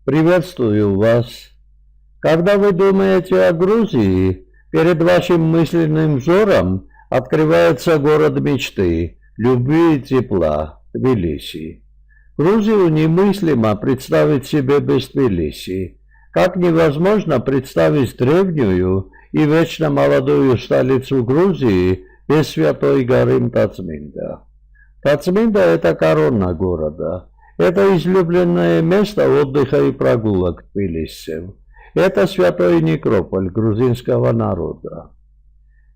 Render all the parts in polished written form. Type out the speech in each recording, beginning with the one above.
Приветствую вас. Когда вы думаете о Грузии, перед вашим мысленным взором открывается город мечты, любви и тепла, Тбилиси. Грузию немыслимо представить себе без Тбилиси, как невозможно представить древнюю и вечно молодую столицу Грузии без Святой горы Мтацминда. Мтацминда – это корона города. Это излюбленное место отдыха и прогулок тбилисцев. Это святой некрополь грузинского народа.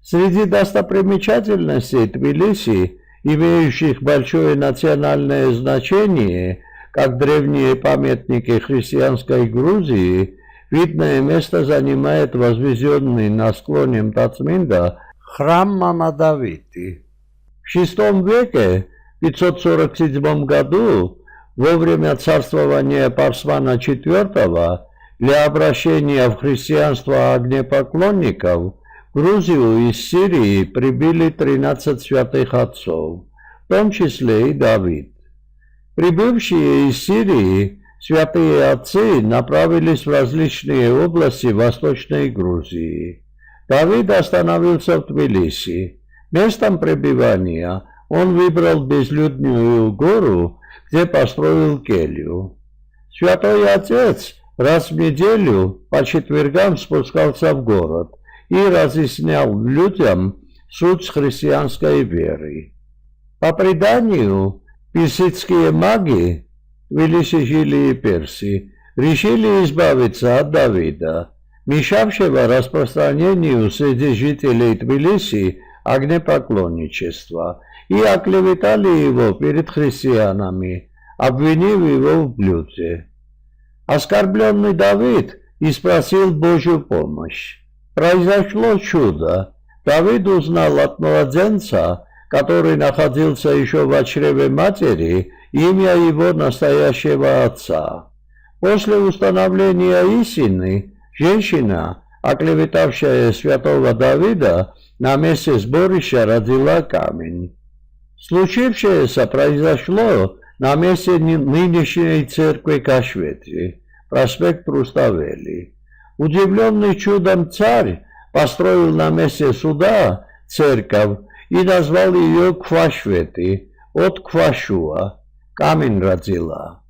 Среди достопримечательностей Тбилиси, имеющих большое национальное значение, как древние памятники христианской Грузии, видное место занимает возведенный на склоне Мтацминда храм Мамадавиты. В VI веке, в 547 году, во время царствования Парсвана IV, для обращения в христианство огнепоклонников в Грузию из Сирии прибыли 13 святых отцов, в том числе и Давид. Прибывшие из Сирии святые отцы направились в различные области Восточной Грузии. Давид остановился в Тбилиси. Местом пребывания он выбрал безлюдную гору, где построил келью. Святой Отец раз в неделю по четвергам спускался в город и разъяснял людям суть христианской веры. По преданию, персидские маги, Тбилиси жили и персы, решили избавиться от Давида, мешавшего распространению среди жителей Тбилиси огнепоклонничества, и оклеветали его перед христианами, обвинив его в блуде. Оскорбленный Давид испросил Божью помощь. Произошло чудо. Давид узнал от младенца, который находился еще в чреве матери, имя его настоящего отца. После установления истины, женщина, оклеветавшая святого Давида, на месте сборища родила камень. Случившееся произошло на месте нынешней церкви Кашвети, проспект Руставели. Удивленный чудом царь построил на месте суда церковь и назвал ее Квашвети, от Квашуа, камень родила.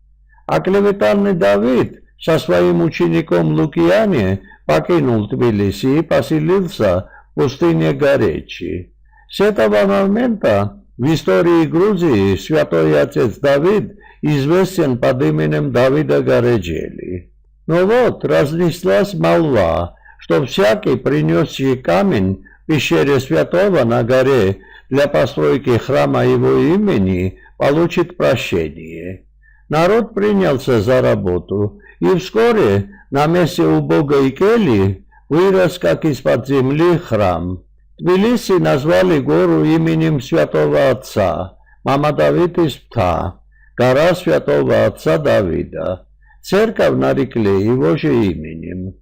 Оклеветанный Давид со своим учеником Лукиане покинул Тбилиси и поселился в пустыне Горечи. С этого момента в истории Грузии святой отец Давид известен под именем Давида Гореджели. Но вот разнеслась молва, что всякий, принесший камень в пещере святого на горе для постройки храма его имени, получит прощение. Народ принялся за работу, и вскоре на месте убогой кельи вырос, как из-под земли, храм. В Тбилиси назвали гору именем святого отца, Мамадавиты-Спта, гора святого отца Давида. Церковь нарекли его же именем.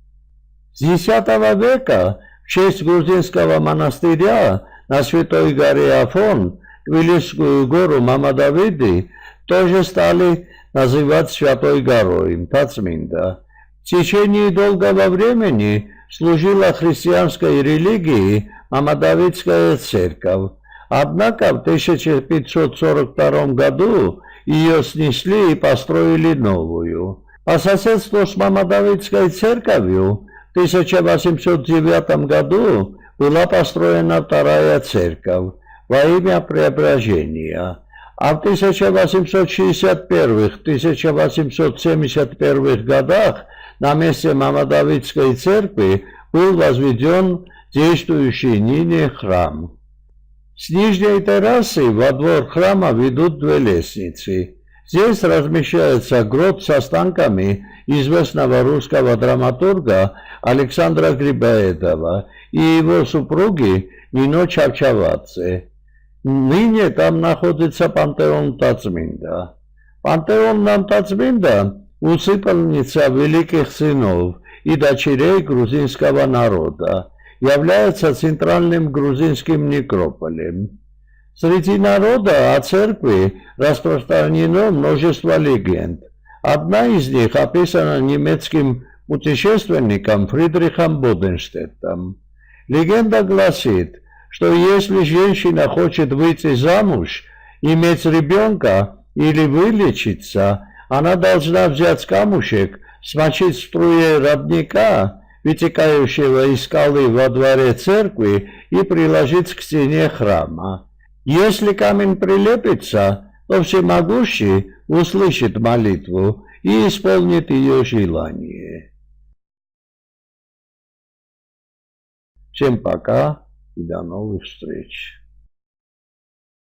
С X века в честь грузинского монастыря на Святой горе Афон Тбилисскую гору Мамадавиды тоже стали называть Святой горой Мтацминда. В течение долгого времени служила христианской религии Мамадавидская церковь. Однако в 1542 году ее снесли и построили новую. По соседству с Мамадавидской церковью в 1809 году была построена вторая церковь во имя Преображения, а в 1861-1871 годах на месте Мамадавидской церкви был возведен действующий ныне храм. С нижней террасы во двор храма ведут две лестницы. Здесь размещается гроб с останками известного русского драматурга Александра Грибоедова и его супруги Нино Чавчавадзе. Ныне там находится пантеон Мтацминда. Пантеон Мтацминда – усыпальница великих сынов и дочерей грузинского народа, является центральным грузинским некрополем. Среди народа о церкви распространено множество легенд. Одна из них описана немецким путешественником Фридрихом Боденштеттом. Легенда гласит, что если женщина хочет выйти замуж, иметь ребенка или вылечиться, она должна взять камушек, смочить в струе родника, вытекающего из скалы во дворе церкви, и приложить к стене храма. Если камень прилепится, то всемогущий услышит молитву и исполнит ее желание. Всем пока и до новых встреч.